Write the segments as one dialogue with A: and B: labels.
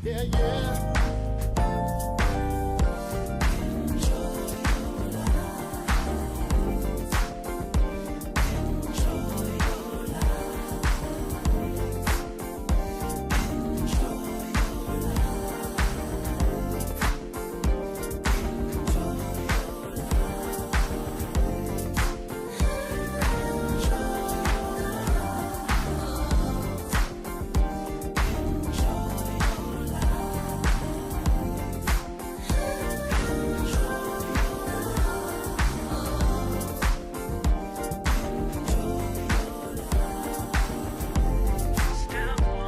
A: Yeah, yeah.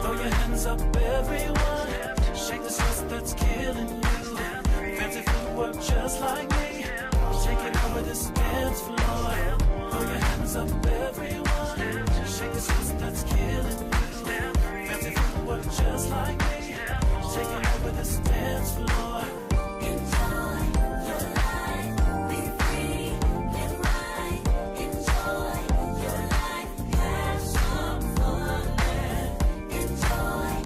B: Throw your hands up, everyone. Shake the stress that's killing you. Fancy footwork just like me. Shake it over this dance floor. Throw your hands up, everyone. Shake the stress that's killing you. Fancy footwork just like me. Shake it over this dance floor.
C: Enjoy your life, be free, live right. Enjoy your life, have some fun, enjoy.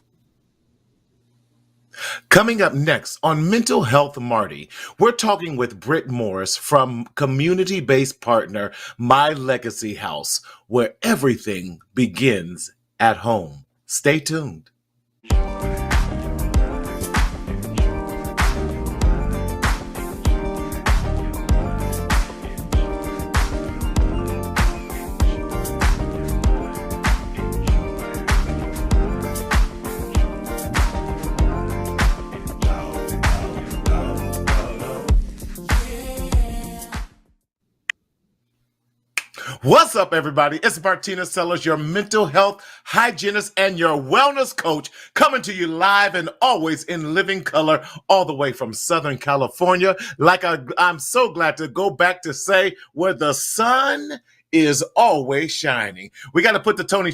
D: Coming up next on Mental Health Marty, we're talking with Britt Morris from community-based partner My Legacy House, where everything begins at home. Stay tuned. What's up, everybody? It's Martina Sellers, your mental health hygienist and your wellness coach, coming to you live and always in living color, all the way from Southern California. I'm so glad to go back to say where the sun is always shining. We got to put the Tony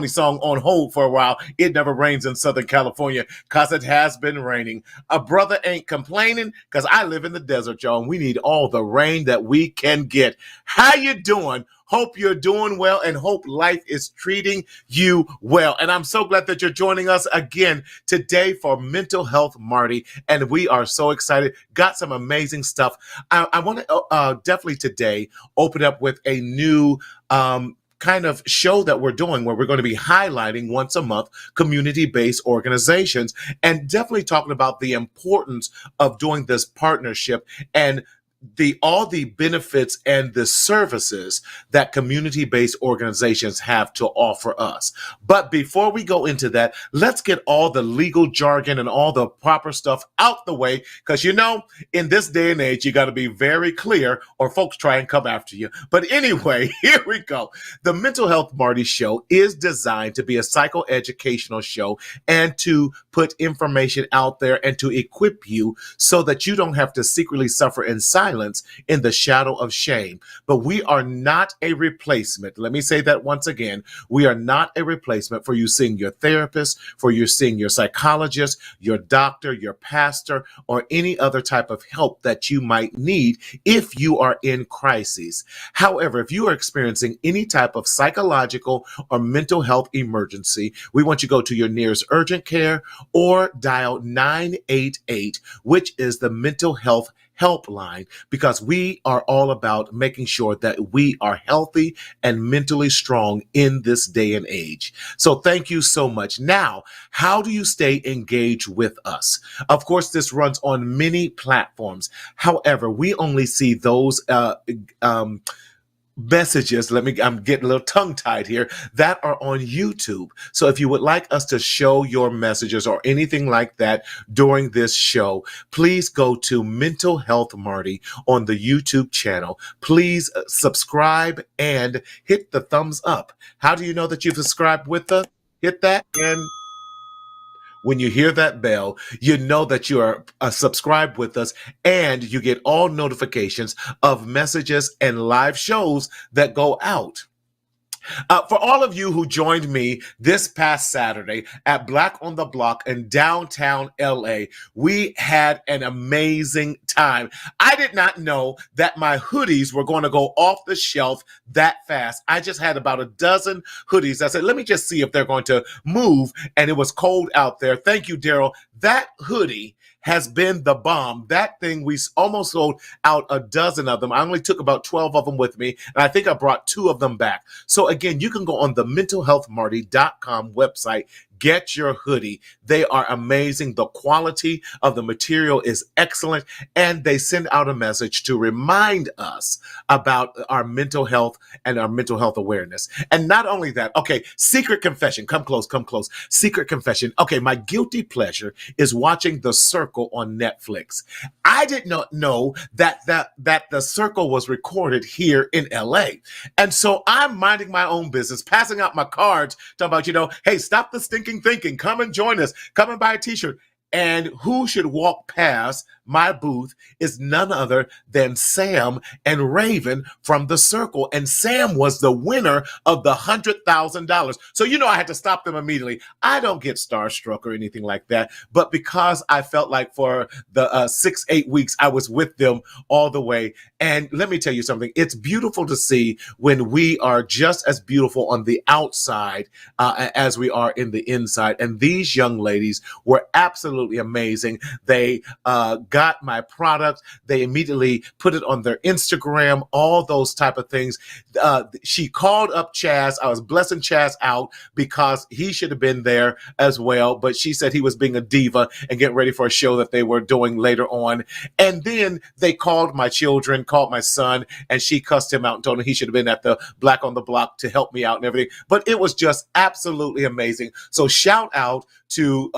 D: song on hold for a while. It never rains in Southern California because it has been raining. A brother ain't complaining because I live in the desert, y'all, and we need all the rain that we can get. How you doing? Hope you're doing well and hope life is treating you well. And I'm so glad that you're joining us again today for Mental Health Marty. And we are so excited. Got some amazing stuff. I want to definitely today open up with a new kind of show that we're doing where we're going to be highlighting once a month community-based organizations and definitely talking about the importance of doing this partnership and all the benefits and the services that community-based organizations have to offer us. But before we go into that, let's get all the legal jargon and all the proper stuff out the way, because in this day and age, you got to be very clear or folks try and come after you. But anyway, here we go. The Mental Health Marty Show is designed to be a psychoeducational show and to put information out there and to equip you so that you don't have to secretly suffer in silence in the shadow of shame. But we are not a replacement. Let me say that once again. We are not a replacement for you seeing your therapist, for you seeing your psychologist, your doctor, your pastor, or any other type of help that you might need if you are in crises. However, if you are experiencing any type of psychological or mental health emergency, we want you to go to your nearest urgent care or dial 988, which is the mental health helpline, because we are all about making sure that we are healthy and mentally strong in this day and age. So thank you so much. Now, how do you stay engaged with us? Of course, this runs on many platforms. However, we only see those messages, I'm getting a little tongue-tied here, that are on YouTube. So if you would like us to show your messages or anything like that during this show, please go to Mental Health Marty on the YouTube channel. Please subscribe and hit the thumbs up. How do you know that you've subscribed with us? Hit that, and when you hear that bell, you know that you are subscribed with us and you get all notifications of messages and live shows that go out. For all of you who joined me this past Saturday at Black on the Block in downtown LA, we had an amazing time. I did not know that my hoodies were going to go off the shelf that fast. I just had about a dozen hoodies. I said, let me just see if they're going to move. And it was cold out there. Thank you, Daryl. That hoodie has been the bomb. That thing, we almost sold out a dozen of them. I only took about 12 of them with me, and I think I brought 2 of them back. So again, you can go on the mentalhealthmarty.com website, get your hoodie. They are amazing. The quality of the material is excellent, and they send out a message to remind us about our mental health and our mental health awareness. And not only that, okay, secret confession. Come close, come close. Secret confession. Okay, my guilty pleasure is watching The Circle on Netflix. I did not know that The Circle was recorded here in LA. And so I'm minding my own business, passing out my cards, talking about, hey, stop the stinking thinking. Come and join us. Come and buy a t-shirt. And who should walk past my booth is none other than Sam and Raven from The Circle. And Sam was the winner of the $100,000. So, I had to stop them immediately. I don't get starstruck or anything like that. But because I felt like for the 6-8 weeks, I was with them all the way. And let me tell you something. It's beautiful to see when we are just as beautiful on the outside as we are in the inside. And these young ladies were absolutely amazing. They got my product. They immediately put it on their Instagram, all those type of things. She called up Chaz. I was blessing Chaz out because he should have been there as well. But she said he was being a diva and getting ready for a show that they were doing later on. And then they called my children, called my son, and she cussed him out and told him he should have been at the Black on the Block to help me out and everything. But it was just absolutely amazing. So shout out to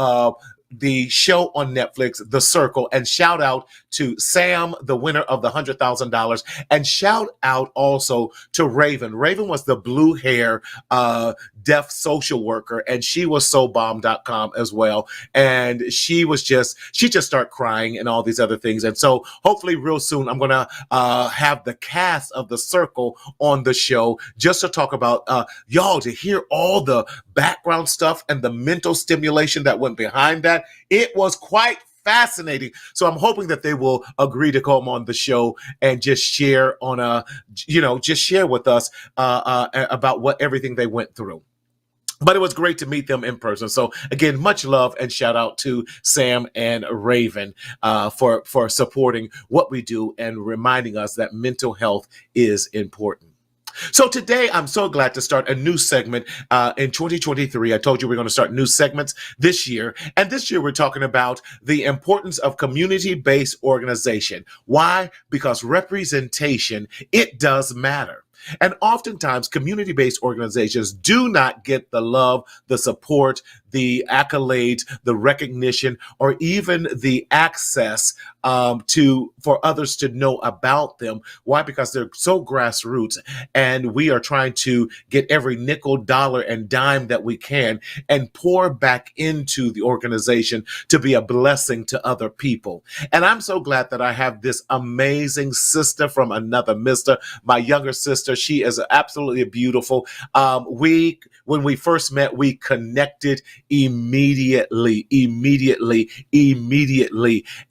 D: the show on Netflix, The Circle, and shout out to Sam, the winner of the $100,000, and shout out also to Raven. Raven was the blue hair deaf social worker, and she was SoBomb.com as well. And she just started crying and all these other things. And so hopefully real soon, I'm going to have the cast of The Circle on the show just to talk about y'all, to hear all the background stuff and the mental stimulation that went behind that. It was quite fascinating. So I'm hoping that they will agree to come on the show and just share just share with us about what everything they went through. But it was great to meet them in person. So again, much love and shout out to Sam and Raven for supporting what we do and reminding us that mental health is important. So today, I'm so glad to start a new segment in 2023. I told you we're going to start new segments this year. And this year, we're talking about the importance of community-based organization. Why? Because representation, it does matter. And oftentimes, community-based organizations do not get the love, the support, the accolades, the recognition, or even the access for others to know about them. Why? Because they're so grassroots, and we are trying to get every nickel, dollar, and dime that we can and pour back into the organization to be a blessing to other people. And I'm so glad that I have this amazing sister from another mister, my younger sister. She is absolutely beautiful. When we first met, we connected immediately.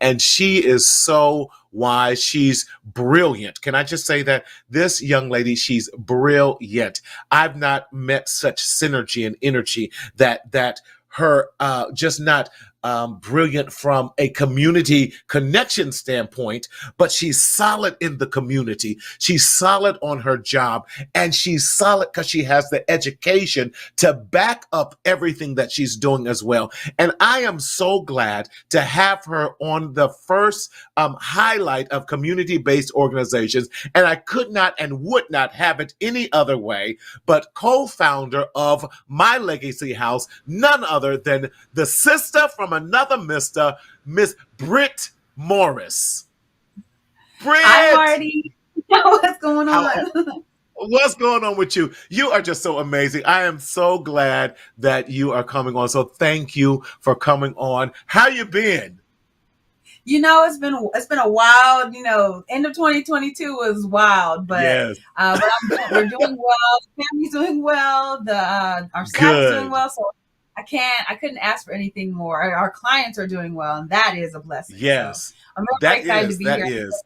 D: And she is so wise. She's brilliant. Can I just say that this young lady, she's brilliant. I've not met such synergy and energy that her just not brilliant from a community connection standpoint, but she's solid in the community. She's solid on her job, and she's solid because she has the education to back up everything that she's doing as well. And I am so glad to have her on the first highlight of community-based organizations. And I could not and would not have it any other way, but co-founder of My Legacy House, none other than the sister from another mister, Miss Britt Morris. Britt!
A: Hi, Marty. What's going on?
D: What's going on with you? You are just so amazing. I am so glad that you are coming on. So thank you for coming on. How you been?
A: It's been a wild, end of 2022 was wild,
D: Yes.
A: but we're doing well. The family's doing well. The our staff is doing
D: Good.
A: well. So I couldn't ask for anything more. Our clients are doing well, and that is a blessing. So
D: Yes.
A: I'm very
D: That
A: excited to
D: is.
A: be
D: That
A: here.
D: is.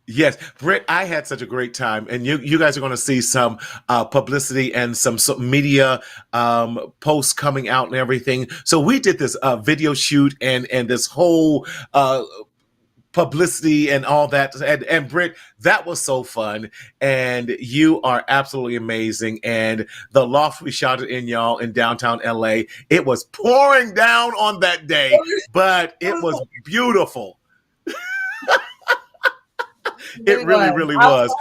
D: Yes, Britt, I had such a great time, and you guys are going to see some publicity and some media posts coming out and everything. So we did this video shoot and this whole publicity and all that. And Britt, that was so fun, and you are absolutely amazing. And the loft we shot it in, y'all, in downtown LA, it was pouring down on that day, but
A: It
D: it
A: was,
D: was beautiful.
A: it
D: It
A: really
D: really,
A: was.
D: really
A: I was
D: was.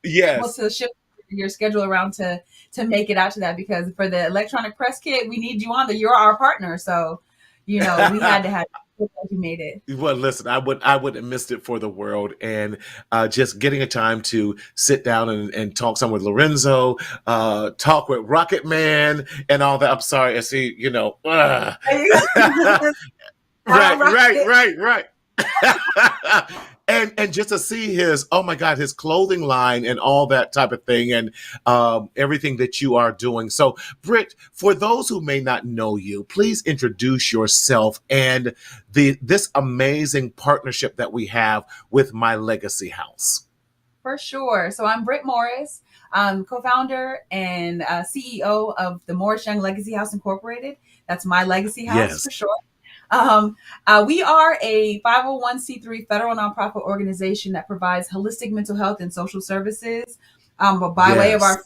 A: able
D: Yes.
A: to shift your schedule around to make it out to that, because for the electronic press kit, we need you on there. You're our partner, so we had to have you made it.
D: Well, listen, I wouldn't have missed it for the world, and just getting a time to sit down and talk some with Lorenzo, talk with Rocket Man, and all that. I'm sorry, I see, right, right,
A: Rocket.
D: right, right. And just to see his, oh my God, his clothing line and all that type of thing, and everything that you are doing. So, Britt, for those who may not know you, please introduce yourself and this amazing partnership that we have with My Legacy House.
A: For sure. So I'm Britt Morris, co-founder and CEO of the Morris Young Legacy House Incorporated. That's My Legacy House for
D: Yes,
A: sure. We are a 501c3 federal nonprofit organization that provides holistic mental health and social services, but by way of
D: yes,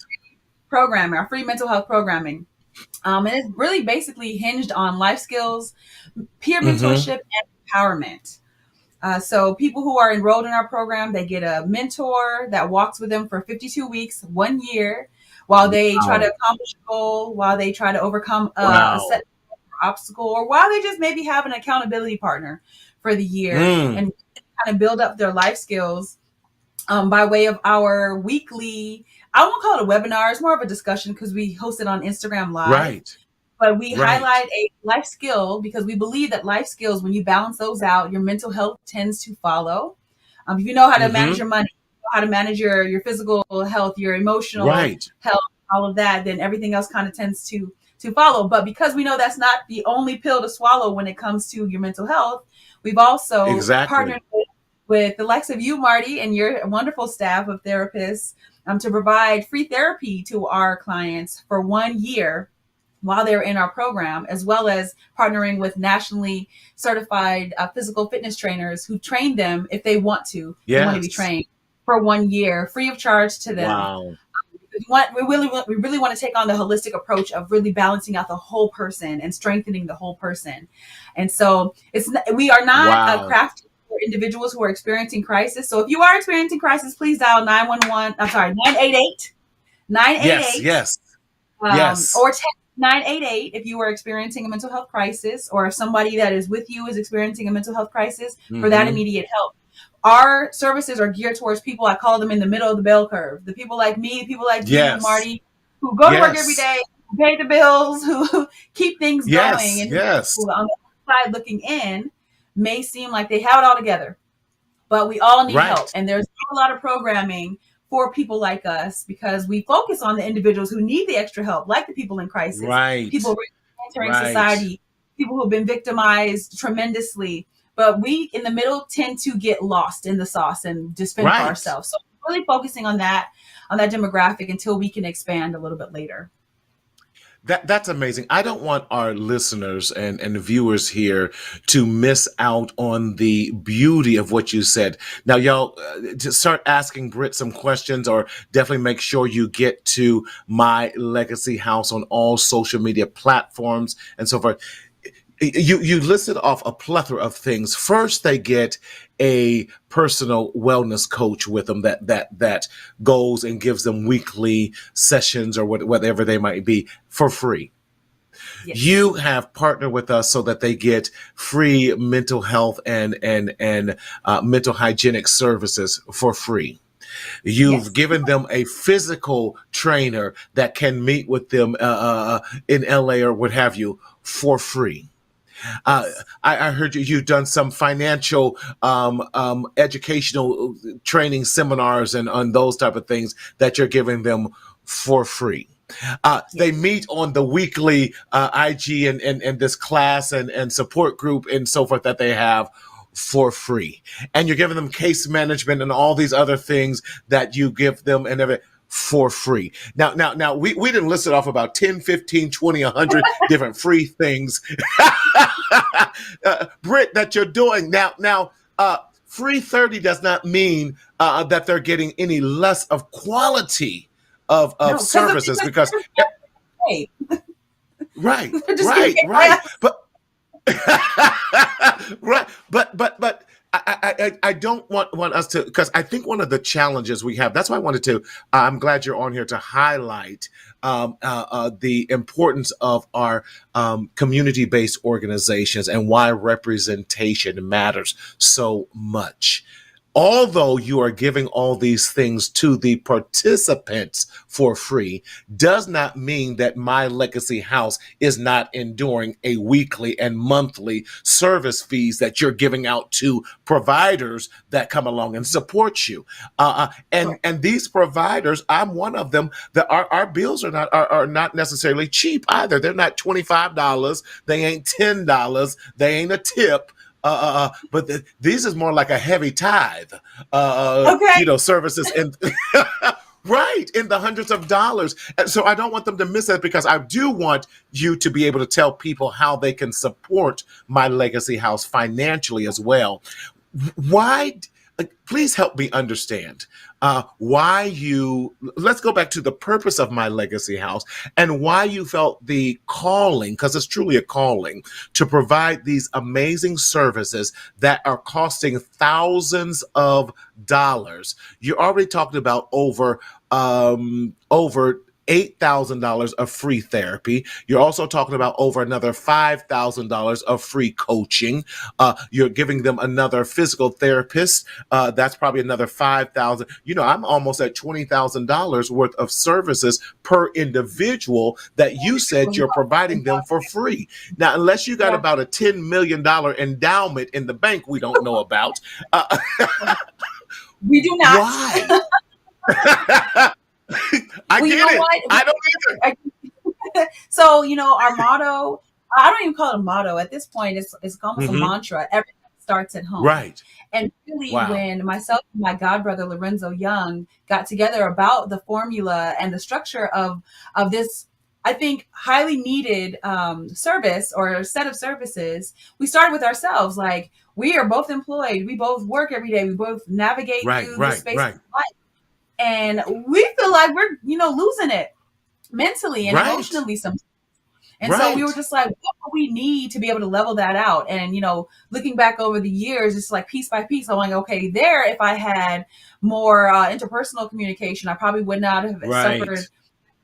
A: our free mental health programming. And it's really basically hinged on life skills, peer
D: mm-hmm.
A: mentorship, and empowerment. So people who are enrolled in our program, they get a mentor that walks with them for 52 weeks, 1 year, while they try to
D: Wow,
A: accomplish a goal, while they try to overcome a
D: wow,
A: set obstacle, or while they just maybe have an accountability partner for the year,
D: mm,
A: and kind of build up their life skills by way of our weekly, I won't call it a webinar, it's more of a discussion because we host it on Instagram Live.
D: right,
A: But we
D: right,
A: highlight a life skill because we believe that life skills, when you balance those out, your mental health tends to follow. If you know how to manage
D: mm-hmm.
A: your money, how to manage your physical health, your emotional
D: Right,
A: health, all of that, then everything else kind of tends to follow. But because we know that's not the only pill to swallow when it comes to your mental health, we've also partnered
D: exactly.
A: with the likes of you, Marty, and your wonderful staff of therapists to provide free therapy to our clients for 1 year while they're in our program, as well as partnering with nationally certified physical fitness trainers who train them if they want to be
D: Yes,
A: trained for 1 year, free of charge to them.
D: wow,
A: We really want to take on the holistic approach of really balancing out the whole person and strengthening the whole person. And so we are not
D: wow.
A: crafted for individuals who are experiencing crisis. So if you are experiencing crisis, please dial 911. I'm sorry, 988,
D: Yes,
A: 988,
D: yes, yes.
A: or text 988 if you are experiencing a mental health crisis, or if somebody that is with you is experiencing a mental health crisis, for that
D: Mm-hmm.
A: immediate help. Our services are geared towards people, I call them in the middle of the bell curve. The people like me, people like you,
D: Yes,
A: Marty, who go to work every
D: yes,
A: day, who pay the bills, who keep things going,
D: yes,
A: and
D: yes.
A: who on the outside looking in may seem like they have it all together, but we all need help.
D: Right,
A: And there's a lot of programming for people like us because we focus on the individuals who need the extra help, like the people in crisis,
D: right,
A: people entering
D: right,
A: society, people who have been victimized tremendously. But we in the middle tend to get lost in the sauce and just fend for
D: right.
A: ourselves. So really focusing on that demographic until we can expand a little bit later.
D: That's amazing. I don't want our listeners and viewers here to miss out on the beauty of what you said. Now, y'all, to start asking Britt some questions, or definitely make sure you get to My Legacy House on all social media platforms and so forth. You listed off a plethora of things. First, they get a personal wellness coach with them that goes and gives them weekly sessions or whatever they might be for free. You
A: Yes.
D: have partnered with us so that they get free mental health and mental hygienic services for free. You've
A: Yes.
D: given them a physical trainer that can meet with them in LA or what have you for free. Uh,
A: Yes.
D: I heard you've done some financial educational training seminars and on those type of things that you're giving them for free. They
A: Yes.
D: meet on the weekly IG and this class and support group and so forth that they have for free. And you're giving them case management and all these other things that you give them and everything for free. Now, we didn't list it off about 10, 15, 20, 100 different free things, Britt, that you're doing. Free 30 does not mean that they're getting any less of quality of
A: No, because
D: services because
A: hey,
D: right,
A: they're just getting
D: right,
A: paid by
D: right.
A: us.
D: But right, but I don't want us to, because I think one of the challenges we have. That's why I wanted to. I'm glad you're on here to highlight the importance of our community based organizations and why representation matters so much. Although you are giving all these things to the participants for free, does not mean that My Legacy House is not enduring a weekly and monthly service fees that you're giving out to providers that come along and support you.
A: Right.
D: And these providers, I'm one of them. That our bills are not necessarily cheap either. They're not $25. They ain't $10. They ain't a tip. But these is more like a heavy tithe,
A: Okay.
D: services and right in the hundreds of dollars. And so I don't want them to miss that because I do want you to be able to tell people how they can support My Legacy House financially as well. Why? Please help me understand why you. Let's go back to the purpose of My Legacy House and why you felt the calling, because it's truly a calling, to provide these amazing services that are costing thousands of dollars. You already talked about over $8,000 of free therapy. You're also talking about over another $5,000 of free coaching. You're giving them another physical therapist. That's probably another 5,000. I'm almost at $20,000 worth of services per individual that you said you're providing them for free. Now, unless you got
A: Yeah.
D: about a $10 million endowment in the bank we don't know about,
A: We do not.
D: why? I
A: Well, you
D: get
A: know
D: it.
A: what?
D: I don't either.
A: So, our motto, I don't even call it a motto. At this point, it's almost a
D: Hmm.
A: mantra. Everything starts at home.
D: Right.
A: And really,
D: Wow.
A: when myself and my godbrother Lorenzo Young got together about the formula and the structure of this, I think, highly needed service or set of services, we started with ourselves. Like, we are both employed. We both work every day. We both navigate
D: Right.
A: through the
D: Right.
A: space of
D: Right.
A: life. And we feel like we're, losing it mentally and
D: Right.
A: emotionally sometimes. And so we were
D: Right.
A: just like, what do we need to be able to level that out? And, looking back over the years, it's like piece by piece, I'm like, okay, if I had more interpersonal communication, I probably would not have
D: Right.
A: suffered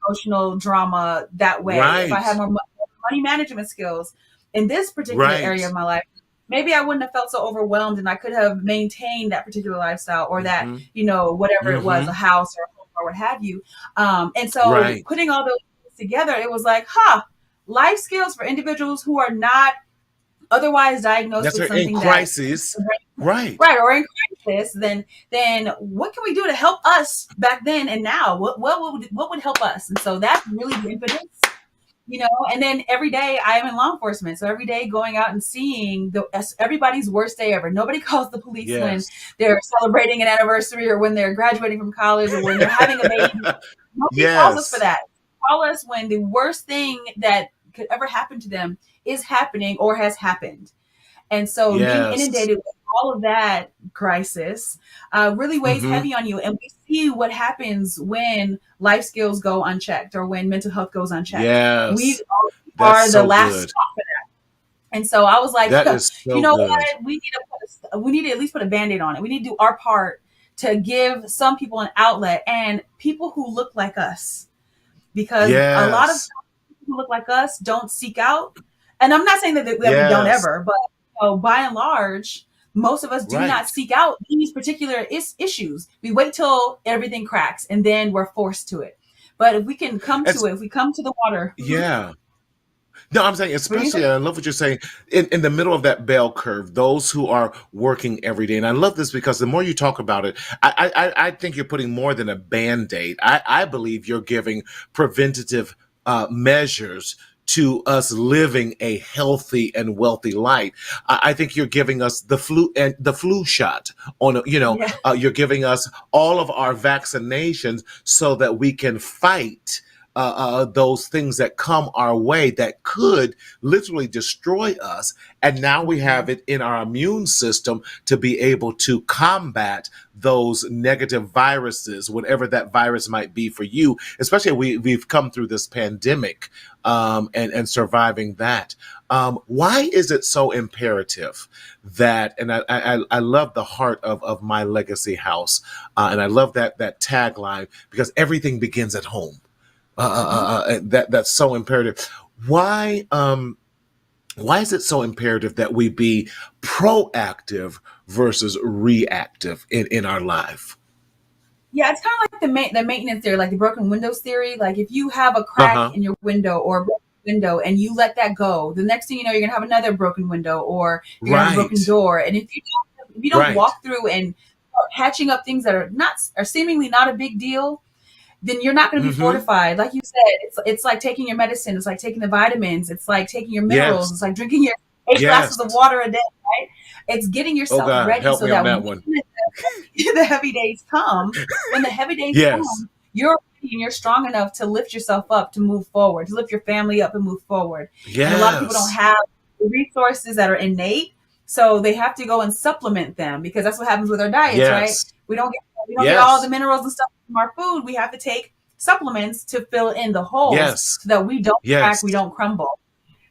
A: emotional drama that way. If I
D: Right.
A: had more money management skills in this particular area
D: Right.
A: of my life, maybe I wouldn't have felt so overwhelmed and I could have maintained that particular lifestyle or that,
D: Hmm.
A: whatever it was, a
D: Hmm.
A: house or a home or what have you. And so
D: Right.
A: putting all those things together, it was like, huh, life skills for individuals who are not otherwise diagnosed
D: That's
A: with
D: her in
A: something that
D: crisis. Right.
A: right or in crisis, then what can we do to help us back then and now? What would help us? And so that's really the impetus. And then every day I am in law enforcement. So every day going out and seeing everybody's worst day ever. Nobody calls the police when
D: Yes.
A: they're celebrating an anniversary or when they're graduating from college or when they're having a baby. Nobody calls us for
D: Yes.
A: that. Call us when the worst thing that could ever happen to them is happening or has happened. And so being
D: Yes.
A: inundated with all of that crisis really weighs
D: Hmm.
A: heavy on you. And we see what happens when life skills go unchecked or when mental health goes unchecked. We
D: Yes. That's
A: are the
D: so
A: last
D: good.
A: stop for that. And so I was like,
D: That is
A: you
D: so
A: know what?
D: good.
A: We need to at least put a Band-Aid on it. We need to do our part to give some people an outlet and people who look like us. Because a lot of
D: Yes.
A: people who look like us don't seek out. And I'm not saying that we don't
D: Yes.
A: ever, but by and large, most of us do not
D: Right.
A: seek out these particular issues. We wait till everything cracks and then we're forced to it. But if we can come to
D: It's
A: it, if we come to the water,
D: yeah. No, I'm saying,
A: What do you say?
D: especially, I love what you're saying in the middle of that bell curve, those who are working every day. And I love this because the more you talk about it, I think you're putting more than a band aid. I believe you're giving preventative measures to us living a healthy and wealthy life. I think you're giving us the flu shot
A: Yeah.
D: you're giving us all of our vaccinations so that we can fight those things that come our way that could literally destroy us. And now we
A: Mhm.
D: have it in our immune system to be able to combat those negative viruses, whatever that virus might be for you, especially we've come through this pandemic and surviving that. Why is it so imperative that, and I love the heart of My Legacy House, and I love that tagline because everything begins at home.
A: Mhm.
D: That's so imperative. Why why is it so imperative that we be proactive versus reactive in our life?
A: Yeah, it's kind of like the maintenance theory, like the broken windows theory. Like if you have a
D: Uh
A: crack
D: huh.
A: in your window or a broken window and you let that go, the next thing you know, you're gonna have another broken window or you're gonna have a broken
D: Right.
A: door. And if you don't
D: Right.
A: walk through and start patching up things that are seemingly not a big deal, then you're not going to be
D: Mm-hmm.
A: fortified. Like you said, it's like taking your medicine. It's like taking the vitamins. It's like taking your minerals. It's
D: Yes.
A: like drinking your 8 glasses of
D: Yes.
A: water a day. Right? It's getting
D: Oh
A: yourself
D: God,
A: ready
D: help
A: so
D: me on
A: that
D: that
A: when
D: one.
A: the heavy days come, when the heavy days
D: Yes.
A: come, you're ready and you're strong enough to lift yourself up, to move forward, to lift your family up and move forward. And a lot of people don't
D: Yes.
A: have the resources that are innate, so they have to go and supplement them because that's what happens with our diets, right?
D: Yes.
A: We don't get all the
D: Yes.
A: minerals and stuff from our food. We have to take supplements to fill in the holes
D: Yes.
A: so that we don't crack, we
D: Yes.
A: don't crumble.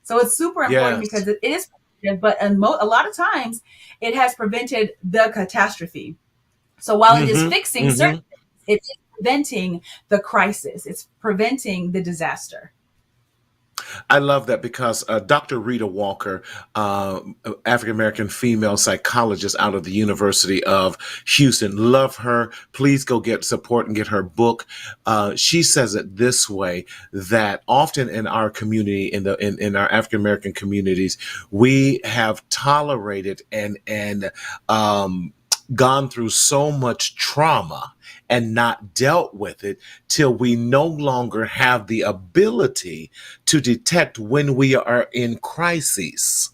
A: So it's super important
D: Yes.
A: because it is preventative, but a lot of times it has prevented the catastrophe. So while it is
D: Mm-hmm.
A: fixing certain
D: Mm-hmm.
A: things, it's preventing the crisis. It's preventing the disaster.
D: I love that because Dr. Rita Walker, African American female psychologist out of the University of Houston, love her. Please go get support and get her book. She says it this way: that often in our community, in our African American communities, we have tolerated and gone through so much trauma and not dealt with it till we no longer have the ability to detect when we are in crises.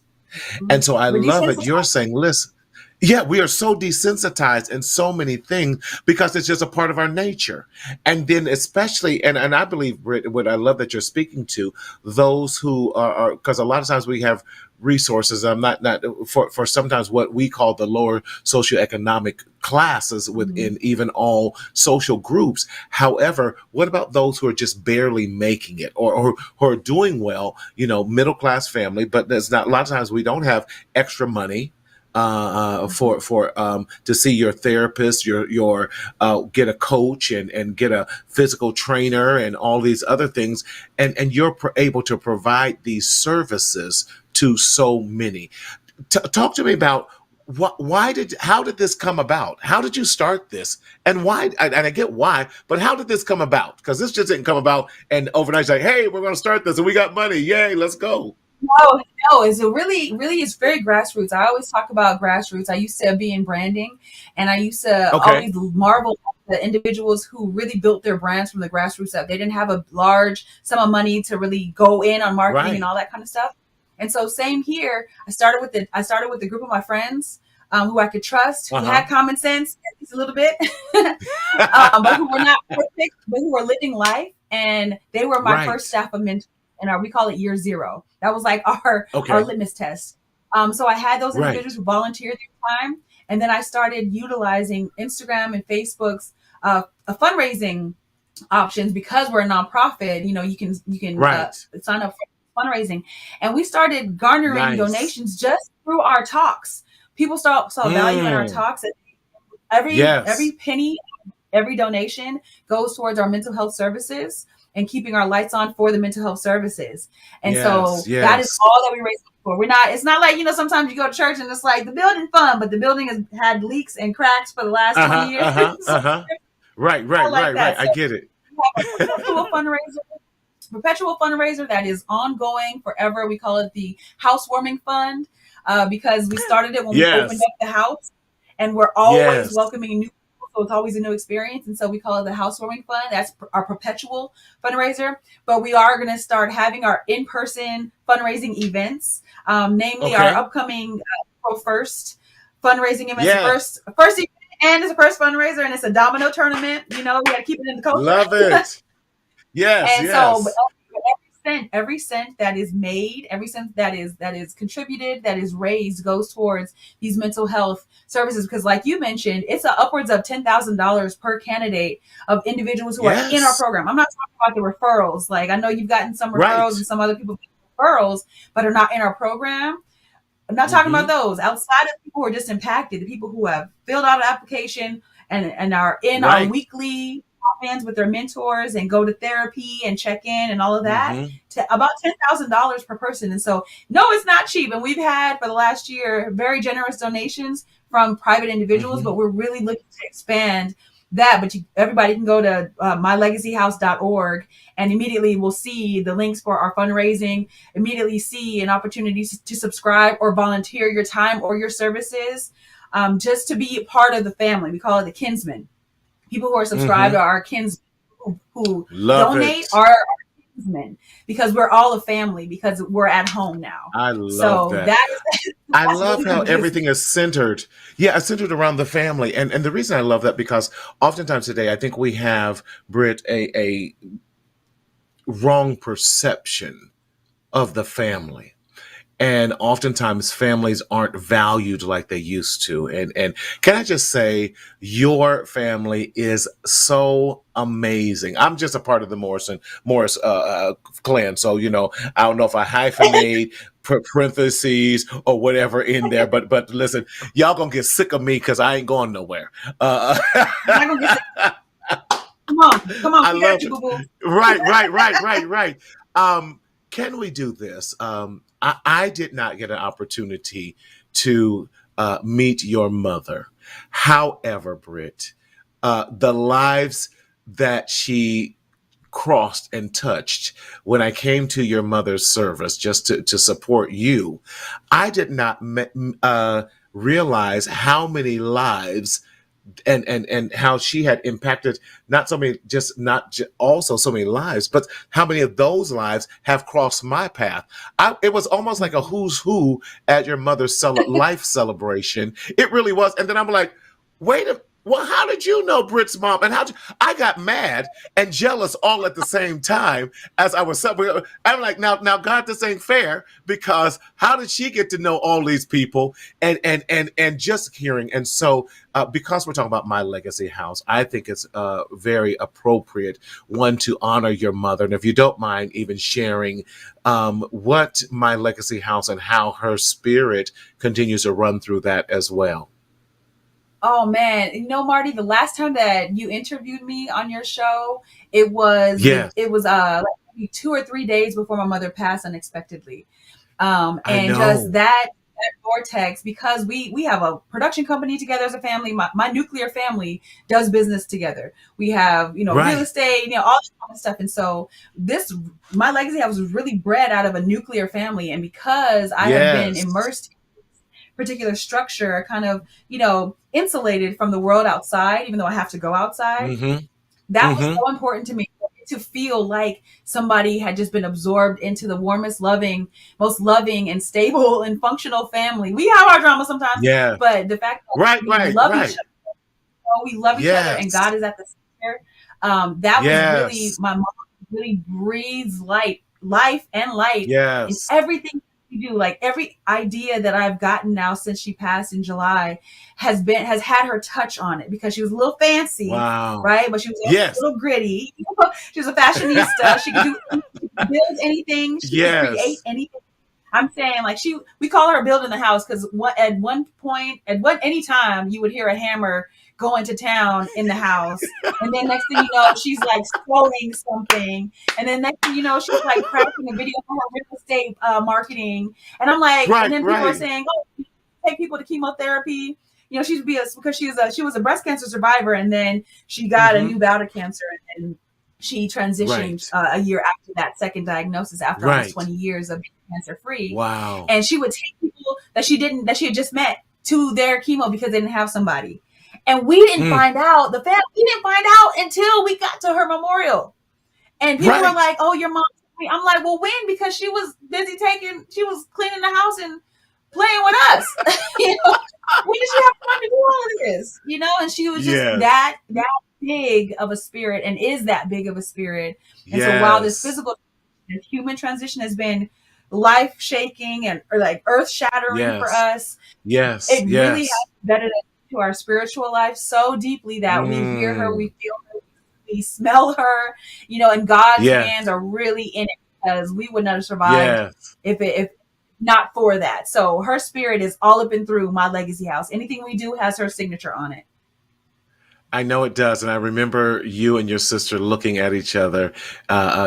D: And so I
A: We're
D: love it.
A: desensitized.
D: You're saying, listen, yeah, we are so desensitized in so many things because it's just a part of our nature. And then especially, and I believe, Britt, what I love that you're speaking to, those who are because a lot of times we have resources. I'm not for sometimes what we call the lower socioeconomic classes
A: Mhm.
D: within even all social groups. However, what about those who are just barely making it or who are doing well, middle class family, but there's not a lot of times we don't have extra money
A: Mhm.
D: for to see your therapist, your get a coach and get a physical trainer and all these other things, and you're able to provide these services to so many. Talk to me about how did this come about? How did you start this? And why? And I get why, but how did this come about? Because this just didn't come about and overnight. It's like, hey, we're going to start this, and we got money. Yay, let's go.
A: No, no, it's a really, really, it's very grassroots. I always talk about grassroots. I used to be in branding, and I used to
D: Okay.
A: always marvel at the individuals who really built their brands from the grassroots up. They didn't have a large sum of money to really go in on marketing and
D: Right.
A: all that kind of stuff. And so, same here. I started with a group of my friends who I could trust,
D: Uh
A: who
D: huh.
A: had common sense at least a little bit, but who were not perfect, but who were living life. And they were my first
D: Right.
A: staff of mentors, and we call it year zero. That was like our
D: Okay.
A: litmus test. So I had those individuals
D: Right.
A: who volunteered their time, and then I started utilizing Instagram and Facebook's fundraising options because we're a nonprofit. You can
D: Right.
A: sign up for fundraising, and we started garnering
D: Nice.
A: donations just through our talks. People saw value in our
D: Mm.
A: talks. And every
D: Yes.
A: penny, every donation goes towards our mental health services and keeping our lights on for the mental health services. And
D: Yes.
A: so that is
D: Yes.
A: all that we raise for. It's not like, sometimes you go to church and it's like the building fund, but the building has had leaks and cracks for the last
D: Uh
A: 20
D: huh.
A: years.
D: Uh huh.
A: So
D: Uh huh. Right.
A: not
D: Right.
A: like
D: Right. Right.
A: that.
D: I
A: So
D: get it.
A: we have a pool fundraiser. perpetual fundraiser that is ongoing forever. We call it the housewarming fund, because we started it when we opened
D: Yes.
A: up the house, and we're always
D: Yes.
A: welcoming new people, so it's always a new experience. And so we call it the housewarming fund. That's our perpetual fundraiser. But we are going to start having our in-person fundraising events, namely our
D: Okay.
A: upcoming April 1st fundraising events. The
D: Yes.
A: first event, and it's a first fundraiser, and it's a domino tournament. You know, we got to keep it in the
D: Love
A: culture.
D: it. Yes.
A: And so, but
D: Yes.
A: every cent that is made, every cent that is contributed, that is raised, goes towards these mental health services. Because, like you mentioned, it's upwards of $10,000 per candidate of individuals who are in our
D: Yes.
A: program. I'm not talking about the referrals. Like, I know you've gotten some referrals,
D: Right.
A: and some other people get referrals, but are not in our program. I'm not talking about
D: Mm-hmm.
A: those. Outside of people who are just impacted, the people who have filled out an application and are in our
D: Right.
A: weekly plans with their mentors and go to therapy and check in and all of that,
D: Mm-hmm.
A: to about $10,000 per person. And so, no, it's not cheap. And we've had for the last year very generous donations from private individuals,
D: Mm-hmm.
A: but we're really looking to expand that. But everybody can go to mylegacyhouse.org and immediately will see the links for our fundraising, immediately see an opportunity to subscribe or volunteer your time or your services, just to be part of the family. We call it the kinsmen. People who are subscribed
D: Mm-hmm.
A: are our kinsmen, who
D: Love
A: donate
D: it.
A: are our kinsmen, because we're all a family, because we're at home now.
D: I love
A: So
D: that.
A: that is
D: I
A: that's
D: love
A: really
D: how
A: the gist.
D: everything is centered. Yeah, it's centered around the family. And the reason I love that, because oftentimes today I think we have, Britt, a wrong perception of the family. And oftentimes families aren't valued like they used to. And can I just say, your family is so amazing. I'm just a part of the Morris clan, so I don't know if I hyphenate parentheses or whatever in there, but listen, y'all gonna get sick of me because I ain't going nowhere. Uh,
A: I'm not gonna get sick. Come on,
D: I
A: we got
D: love
A: you,
D: it.
A: boo boo.
D: Right. Um, can we do this? I did not get an opportunity to meet your mother. However, Britt, the lives that she crossed and touched when I came to your mother's service just to support you, I did not realize how many lives and how she had impacted not so many, just not also so many lives, but how many of those lives have crossed my path. It was almost like a who's who at your mother's life celebration. It really was. And then I'm like, wait a well, how did you know Britt's mom? And I got mad and jealous all at the same time as I was celebrating. I'm like, now, God, this ain't fair, because how did she get to know all these people and just hearing? And so, because we're talking about My Legacy House, I think it's very appropriate one to honor your mother. And if you don't mind even sharing what My Legacy House and how her spirit continues to run through that as well.
A: Oh man, Marty, the last time that you interviewed me on your show,
D: Yes,
A: it was like maybe 2 or 3 days before my mother passed unexpectedly.
D: I
A: And just
D: know.
A: that vortex, because we have a production company together as a family. My nuclear family does business together. We have, real
D: Right.
A: estate, all that kind of stuff. And so this My Legacy House was really bred out of a nuclear family. And because I have been
D: Yes.
A: immersed particular structure, kind of, insulated from the world outside, even though I have to go outside.
D: Mm-hmm.
A: That was
D: Mm-hmm.
A: so important to me, to feel like somebody had just been absorbed into the warmest, loving, most loving and stable and functional family. We have our drama sometimes,
D: Yeah.
A: but the fact that
D: Right,
A: we
D: right,
A: love each
D: right.
A: other, we love each other, and
D: Yes.
A: God is at the center. That was really
D: Yes.
A: my mom. Really breathes life and light in
D: Yes.
A: everything we do. Like every idea that I've gotten now since she passed in July has had her touch on it, because she was a little fancy,
D: Wow.
A: right? But she was also a
D: Yes.
A: little gritty. She was a fashionista. She could do she could build anything. She could create
D: Yes.
A: anything. I'm saying, like, we call her building the house, because at one point, any time, you would hear a hammer going to town in the house, and then next thing you know, she's like sewing something, and then next thing you know, she's like crafting a video for her real estate marketing, and I'm like, and
D: Right,
A: then people are
D: right.
A: saying, oh, you take people to chemotherapy. Because she was a breast cancer survivor, and then she got a
D: Mm-hmm.
A: new bout of cancer, and She transitioned
D: Right.
A: a year after that second diagnosis, after almost
D: Right.
A: 20 years of being cancer free.
D: Wow.
A: And she would take people that she had just met to their chemo because they didn't have somebody. And we didn't
D: Mm.
A: find out, we didn't find out until we got to her memorial. And people were
D: Right.
A: like, "Oh, your mom." I'm like, "Well, when?" Because she was busy she was cleaning the house and playing with us. You know, when did she have time to do all of this? You know, and she was just
D: Yes.
A: that big of a spirit, and is that big of a spirit. And so while this
D: Yes.
A: physical and human transition has been life shaking and or like earth shattering for
D: Yes.
A: us,
D: Yes.
A: it really
D: Yes.
A: has embedded into our spiritual life so deeply that we hear her, we
D: Mm.
A: feel her, we smell her, you know, and God's hands
D: Yes.
A: are really in it, because we would not have survived
D: Yes.
A: if not for that. So her spirit is all up and through my legacy house. Anything we do has her signature on it.
D: I know it does. And I remember you and your sister looking at each other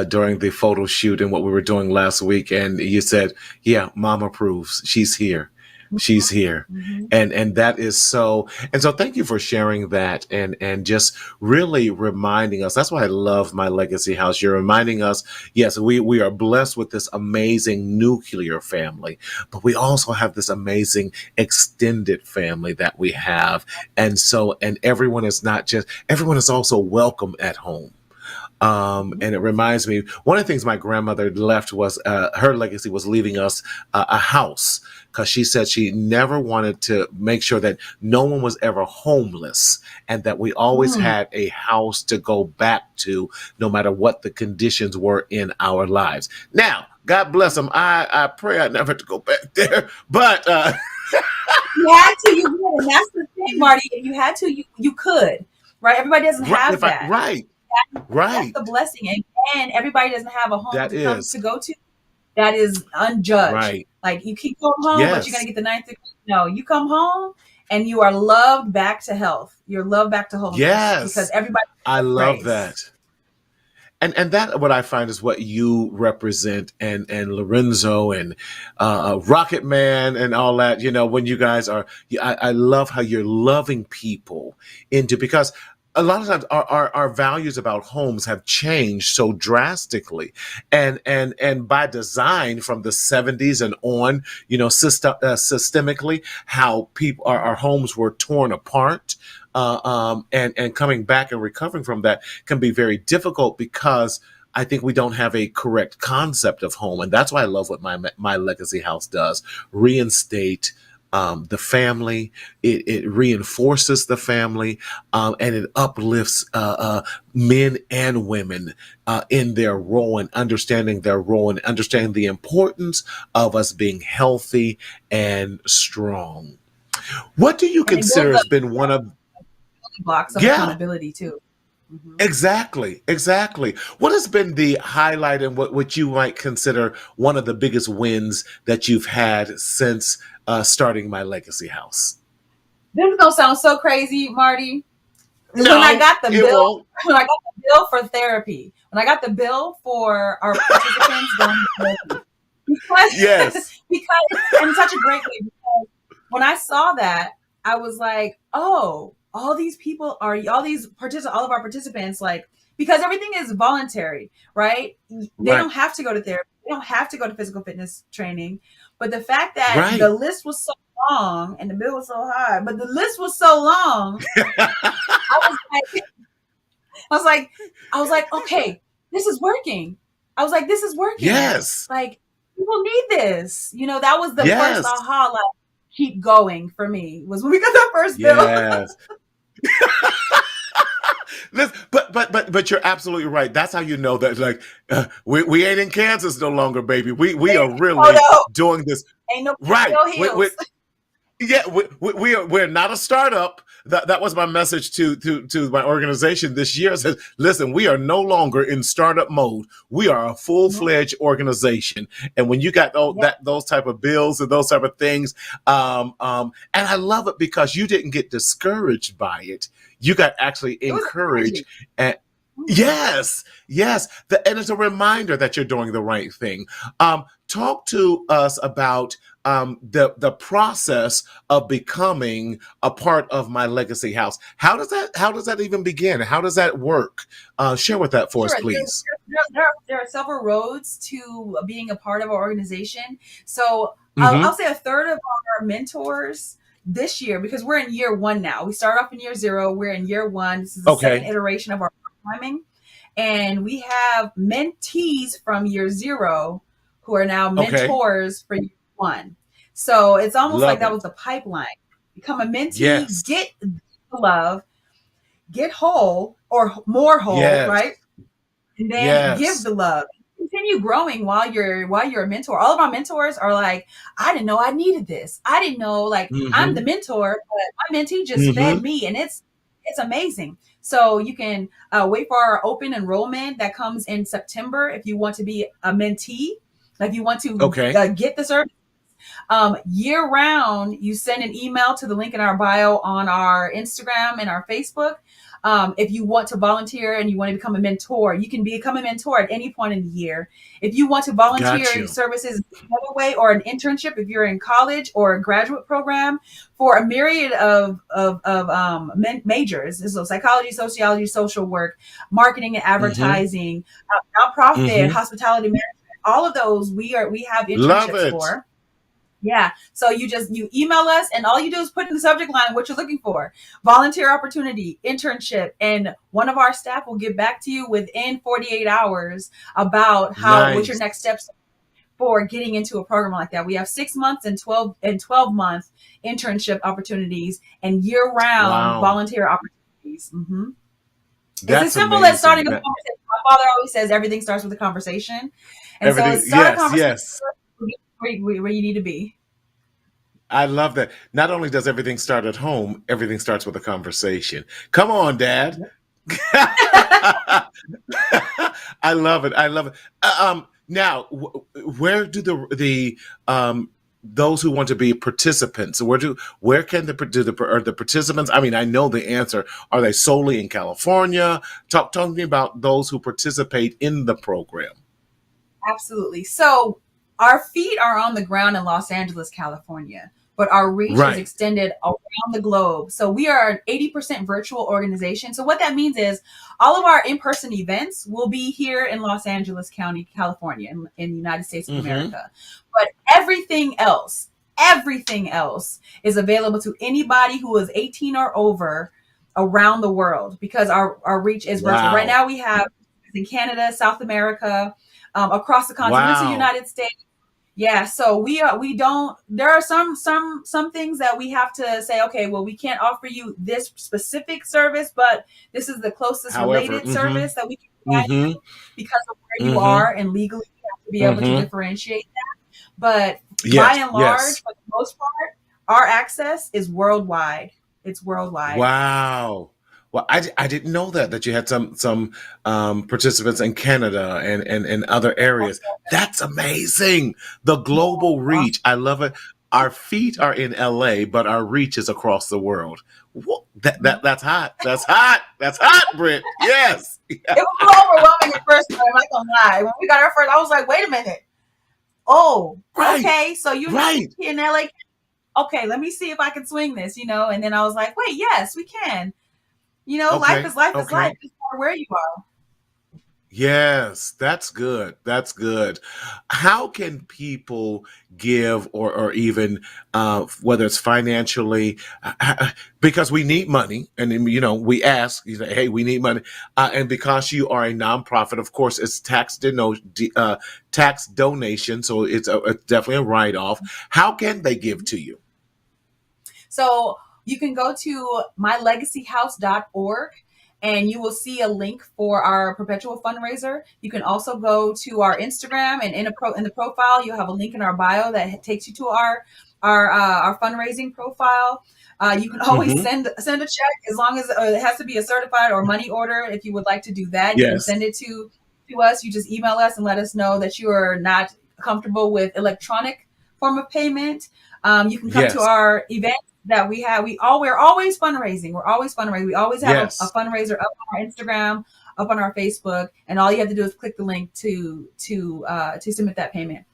D: during the photo shoot and what we were doing last week. And you said, yeah, mom approves. She's here. She's here.
A: Mm-hmm.
D: And that is so, and so thank you for sharing that and just really reminding us. That's why I love my legacy house. You're reminding us, yes, we are blessed with this amazing nuclear family, but we also have this amazing extended family that we have. And so, and everyone is not just, everyone is also welcome at home. And it reminds me, one of the things my grandmother left was her legacy was leaving us a house, because she said she never wanted to make sure that no one was ever homeless, and that we always
A: Mm.
D: had a house to go back to no matter what the conditions were in our lives. Now, God bless them. I pray I never have to go back there, but
A: You had to, you would, and that's the thing, Marty. If you had to, you could, right? Everybody doesn't
D: right,
A: have
D: if I,
A: that.
D: right,
A: That's
D: right,
A: the blessing, and everybody doesn't have a home
D: that
A: to come
D: is
A: to go to that is unjudged.
D: right.
A: Like, you keep going home, but you're gonna
D: Yes,
A: get the ninth degree. No, you come home and you are loved back to health. You're loved back to wholeness, because
D: yes,
A: everybody
D: I
A: has
D: love
A: grace.
D: that. And that what I find is what you represent, and Lorenzo and Rocket Man and all that. You know, when you guys are, I love how you're loving people into, because a lot of times our values about homes have changed so drastically, and by design from the 70s and on, you know, systemically, how people our homes were torn apart, and coming back and recovering from that can be very difficult, because I think we don't have a correct concept of home. And that's why I love what my legacy house does: reinstate the family. It reinforces the family, and it uplifts men and women in their role, and understanding their role, and understanding the importance of us being healthy and strong. What do you
A: And it
D: consider
A: builds
D: has
A: up
D: been one of,
A: blocks of
D: yeah,
A: accountability too. Hmm.
D: exactly, exactly. What has been the highlight, and what you might consider one of the biggest wins that you've had since starting my legacy house?
A: This is gonna sound so crazy, Marty. When I
D: No,
A: got the
D: it
A: bill,
D: won't.
A: when I got the bill for therapy, when I got the bill for our participants going to therapy, because
D: Yes,
A: because in such a great way, because when I saw that, I was like, oh, all these people are all of our participants, like, because everything is voluntary, right? They
D: right,
A: don't have to go to therapy, they don't have to go to physical fitness training. But the fact that the
D: right.
A: list was so long and the bill was so high, but the list was so long, I was like, I was like, okay, this is working. I was like, this is working.
D: Yes,
A: Like, people need this. You know, that was the first
D: yes,
A: aha, like, keep going for me, was when we got that first bill.
D: yes. But you're absolutely right. That's how you know that, like, we ain't in Kansas no longer, baby. We are
A: Oh
D: really
A: no,
D: doing this
A: ain't no
D: right.
A: no heels.
D: Yeah, we're not a startup. That was my message to my organization this year. It says, listen, we are no longer in startup mode. We are a full-fledged organization. And when you got
A: Yeah,
D: those type of bills and those type of things, and I love it because you didn't get discouraged by it. You got actually
A: it was
D: encouraged,
A: encouraging.
D: Yes, yes. And it's a reminder that you're doing the right thing. Talk to us about the process of becoming a part of my legacy house. How does that even begin? How does that work? Share with that for us,
A: Sure.
D: please.
A: There are several roads to being a part of our organization. So I'll
D: Mm-hmm.
A: say a third of our mentors this year, because we're in year one now. We start off in year zero. We're in year one. This is the second
D: Okay.
A: iteration of our programming. And we have mentees from year zero who are now
D: Okay.
A: mentors for year one. So it's almost like
D: Love
A: that was
D: it.
A: the pipeline. Become a mentee,
D: Yes.
A: get the love, get whole or more whole,
D: Yes.
A: right? And then give
D: Yes.
A: the love. Continue growing while you're a mentor. All of our mentors are like, I didn't know I needed this. I didn't know, like, I'm the
D: Mm-hmm.
A: mentor, but my mentee just fed
D: Mm-hmm.
A: me, and it's amazing. So you can wait for our open enrollment that comes in September if you want to be a mentee. Like, you want to
D: Okay.
A: get the service year round. You send an email to the link in our bio on our Instagram and our Facebook. If you want to volunteer and you want to become a mentor, you can become a mentor at any point in the year. If you want to
D: Got
A: volunteer
D: you.
A: services another way, or an internship if you're in college or a graduate program for a myriad of majors, so psychology, sociology, social work, marketing and
D: Mm-hmm.
A: advertising, nonprofit,
D: Mm-hmm.
A: hospitality management, all of those we have
D: Love
A: internships
D: it.
A: for. Yeah. So you email us, and all you do is put in the subject line what you're looking for. Volunteer opportunity, internship, and one of our staff will get back to you within 48 hours about what your
D: Nice.
A: next steps for getting into a program like that. We have 6 months and 12-month internship opportunities and year-round
D: Wow.
A: volunteer opportunities. It's as
D: That's
A: simple as
D: amazing.
A: starting a
D: That
A: conversation. My father always says everything starts with a conversation. And so
D: everything.
A: it's start a
D: Yes,
A: conversation
D: yes.
A: where you need to be.
D: I love that. Not only does everything start at home, everything starts with a conversation. Come on, Dad. I love it. I love it. Now, where do the those who want to be participants? Where can the participants? I mean, I know the answer. Are they solely in California? Talk to me about those who participate in the program.
A: Absolutely. So our feet are on the ground in Los Angeles, California, but our reach is
D: Right.
A: extended around the globe. So we are an 80% virtual organization. So what that means is all of our in-person events will be here in Los Angeles County, California, in the United States of
D: Mm-hmm.
A: America. But everything else is available to anybody who is 18 or over around the world, because our reach is virtual. Right
D: Wow.
A: now we have in Canada, South America, across the continental
D: Wow.
A: United States. Yeah, so we don't. There are some things that we have to say. Okay, well, we can't offer you this specific service, but this is the closest
D: However,
A: related
D: mm-hmm.
A: service that we can provide
D: Mm-hmm.
A: you because of where you
D: Mm-hmm.
A: are, and legally you have to be able to
D: Mm-hmm.
A: differentiate that. But by
D: Yes.
A: and large,
D: Yes.
A: for the most part, our access is worldwide. It's worldwide.
D: Wow. Well, I didn't know that you had some participants in Canada and other areas. That's amazing. The global reach. I love it. Our feet are in LA, but our reach is across the world. That's hot. That's hot. That's hot, Britt. Yes.
A: It was a little overwhelming at first, but I'm not gonna lie. When we got our first, I was like, wait a minute. Oh,
D: Right.
A: okay. So you
D: Right.
A: in LA? Okay, let me see if I can swing this. And then I was like, wait, yes, we can. Life
D: Okay.
A: is life is life.
D: Okay.
A: Just where you are.
D: Yes, that's good. That's good. How can people give or even whether it's financially because we need money and then, we ask you say hey we need money and because you are a nonprofit of course it's tax donation so it's definitely a write off. How can they give to you?
A: So you can go to mylegacyhouse.org and you will see a link for our perpetual fundraiser. You can also go to our Instagram, and in the profile you'll have a link in our bio that takes you to our fundraising profile. You can always
D: Hmm.
A: send a check, as long as it has to be a certified or money order. If you would like to do that, you can
D: Yes.
A: send it to us. You just email us and let us know that you are not comfortable with electronic form of payment. You can come to
D: Yes.
A: our event that we have. We're always fundraising. We're always fundraising. We always have a
D: Yes.
A: fundraiser up on our Instagram. up on our Facebook, and all you have to do is click the link to submit that payment.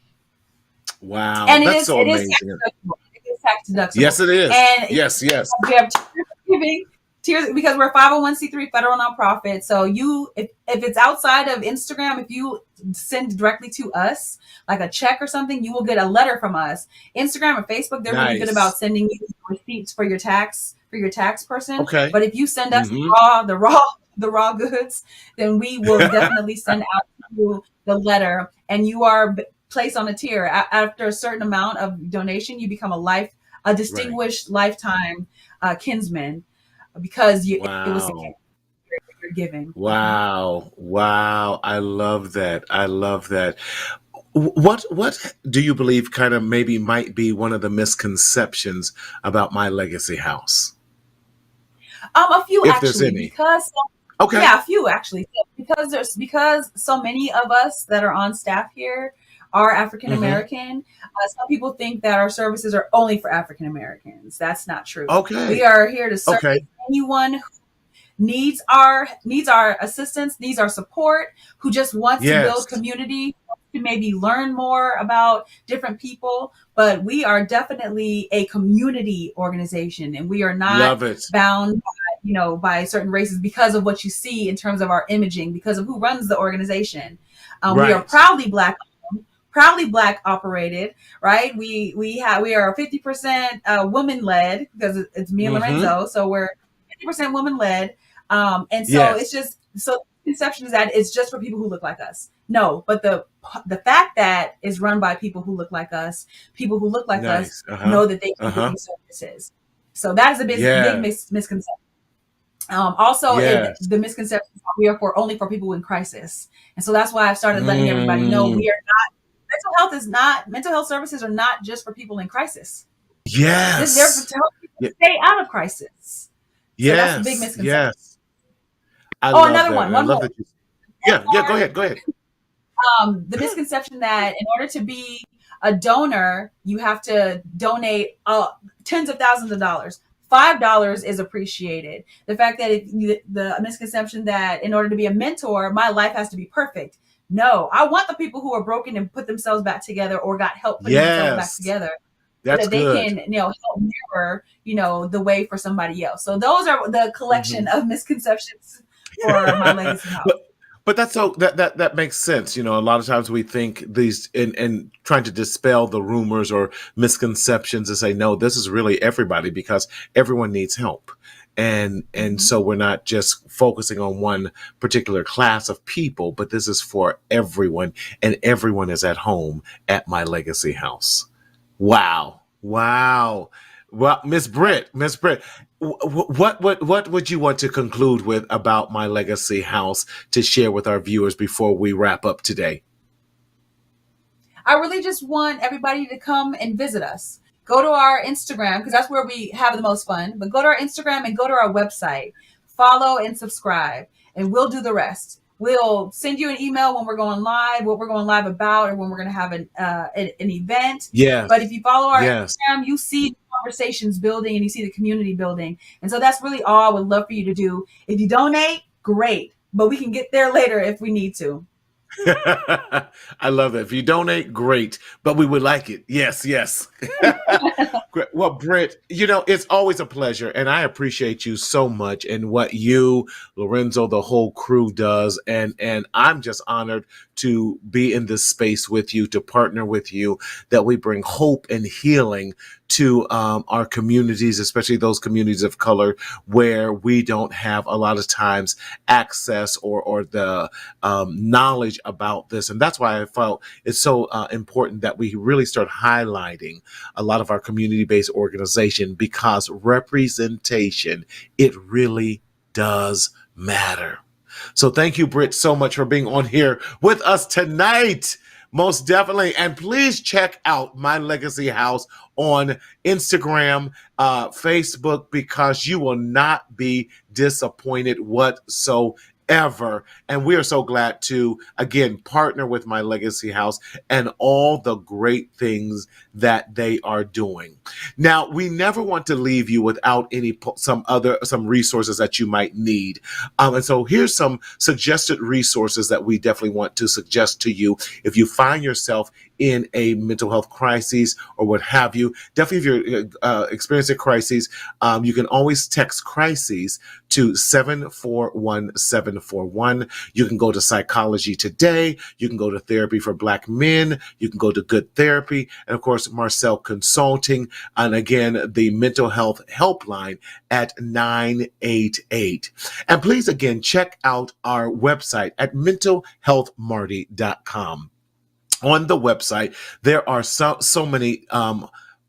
D: Wow,
A: And it
D: that's
A: is
D: so
A: it is tax
D: amazing.
A: deductible. It is tax
D: Yes,
A: deductible.
D: it is.
A: And
D: Yes, yes.
A: we have tiers of giving, tiers because we're 501c3 federal nonprofit. So if it's outside of Instagram, if you send directly to us, like a check or something, you will get a letter from us. Instagram and Facebook, they're really good about
D: Nice.
A: sending you receipts for your tax person.
D: Okay.
A: But if you send us
D: Mm-hmm.
A: the raw goods, then we will definitely send out to you the letter, and you are placed on a tier. After a certain amount of donation, you become a
D: Right.
A: distinguished lifetime kinsman because it was a
D: Wow.
A: gift you're giving.
D: Wow. Wow. I love that. I love that. What do you believe kind of maybe might be one of the misconceptions about my legacy house?
A: A few
D: If there's
A: actually,
D: any.
A: because
D: Okay.
A: yeah, a few actually. Because so many of us that are on staff here are African
D: Mm-hmm.
A: American. Some people think that our services are only for African Americans. That's not true. We
D: Okay.
A: are here to service
D: Okay.
A: anyone needs our assistance, needs our support, who just wants to build
D: Yes.
A: community, to maybe learn more about different people. But we are definitely a community organization, and we are not
D: Love it.
A: bound by certain races because of what you see in terms of our imaging, because of who runs the organization. We are
D: Right.
A: proudly black operated, right? We are 50% woman led because it's me and
D: Mm-hmm.
A: Lorenzo, so we're 50% woman led. And so it's
D: Yes.
A: just so the conception is that it's just for people who look like us. No, but the fact that it's run by people who look like us, people who look like us
D: Nice. Uh-huh.
A: know that they can get
D: Uh-huh.
A: these services. So that is a big
D: Yes.
A: misconception. Also,
D: Yes.
A: the misconception is that we are only for people in crisis, and so that's why I've started letting everybody know
D: Mm.
A: we are mental health services are not just for people in crisis. They're
D: Yes.
A: to help people
D: Ye-
A: stay out of crisis. So that's the big
D: Yes.
A: misconception.
D: Yes. I
A: Oh,
D: love
A: another
D: that.
A: one,
D: And I
A: one
D: love
A: more.
D: that you. Yeah. Yeah. Go ahead. Go ahead.
A: The misconception that in order to be a donor, you have to donate tens of thousands of dollars. $5 is appreciated. The fact that the misconception that in order to be a mentor, my life has to be perfect. No, I want the people who are broken and put themselves back together or got help putting themselves back
D: Yes.
A: together so
D: That's
A: that they
D: good.
A: can, help mirror, the way for somebody else. So those are the collection
D: Mhm.
A: of misconceptions for my legacy house.
D: but but that's so that makes sense. A lot of times we think these in trying to dispel the rumors or misconceptions and say no, this is really everybody because everyone needs help. And
A: Mhm.
D: so we're not just focusing on one particular class of people, but this is for everyone, and everyone is at home at my legacy house. Wow. Wow. Well, Miss Britt, what would you want to conclude with about my legacy house to share with our viewers before we wrap up today?
A: I really just want everybody to come and visit us. Go to our Instagram because that's where we have the most fun. But go to our Instagram and go to our website. Follow and subscribe, and we'll do the rest. We'll send you an email when we're going live, what we're going live about, or when we're going to have an event. But if
D: Yes.
A: you follow our
D: Yes.
A: Instagram, you see the conversations building and you see the community building. And so that's really all I would love for you to do. If you donate, great. But we can get there later if we need to.
D: I love it. If you donate, great. But we would like it. Yes, yes. Great. Well, Britt, it's always a pleasure, and I appreciate you so much and what you, Lorenzo, the whole crew does, and I'm just honored to be in this space with you, to partner with you, that we bring hope and healing to our communities, especially those communities of color where we don't have a lot of times access or the knowledge about this, and that's why I felt it's so important that we really start highlighting a lot of our community-based organization, because representation, it really does matter. So thank you, Britt, so much for being on here with us tonight. Most definitely. And please check out My Legacy House on Instagram, Facebook, because you will not be disappointed whatsoever. ever. And we are so glad to, again, partner with My Legacy House and all the great things that they are doing. Now, we never want to leave you without some resources that you might need. And so here's some suggested resources that we definitely want to suggest to you if you find yourself in a mental health crisis or what have you. Definitely, if you're experiencing crises, you can always text crises to 741-741. You can go to Psychology Today. You can go to Therapy for Black Men. You can go to Good Therapy. And of course, Marcel Consulting. And again, the mental health helpline at 988. And please, again, check out our website at mentalhealthmarty.com. On the website, there are so many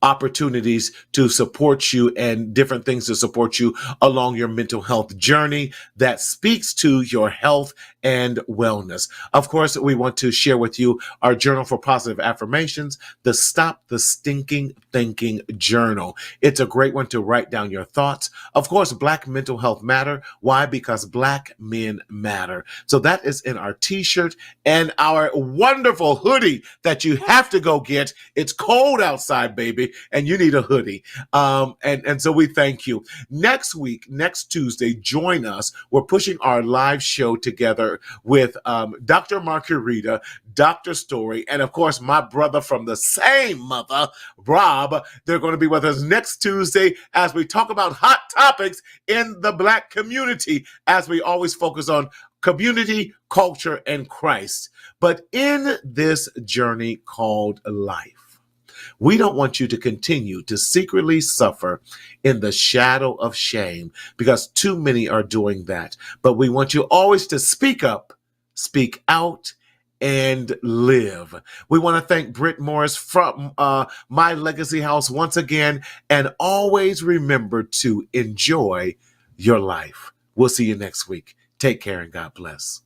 D: opportunities to support you and different things to support you along your mental health journey that speaks to your health and wellness. Of course, we want to share with you our Journal for Positive Affirmations, the Stop the Stinking Thinking Journal. It's a great one to write down your thoughts. Of course, Black Mental Health Matter. Why? Because Black men matter. So that is in our t-shirt and our wonderful hoodie that you have to go get. It's cold outside, baby, and you need a hoodie. And so we thank you. Next week, next Tuesday, join us. We're pushing our live show together with Dr. Margarita, Dr. Story, and of course, my brother from the same mother, Rob. They're going to be with us next Tuesday as we talk about hot topics in the Black community, as we always focus on community, culture, and Christ. But in this journey called life, we don't want you to continue to secretly suffer in the shadow of shame, because too many are doing that. But we want you always to speak up, speak out, and live. We want to thank Britt Morris from My Legacy House once again, and always remember to enjoy your life. We'll see you next week. Take care and God bless.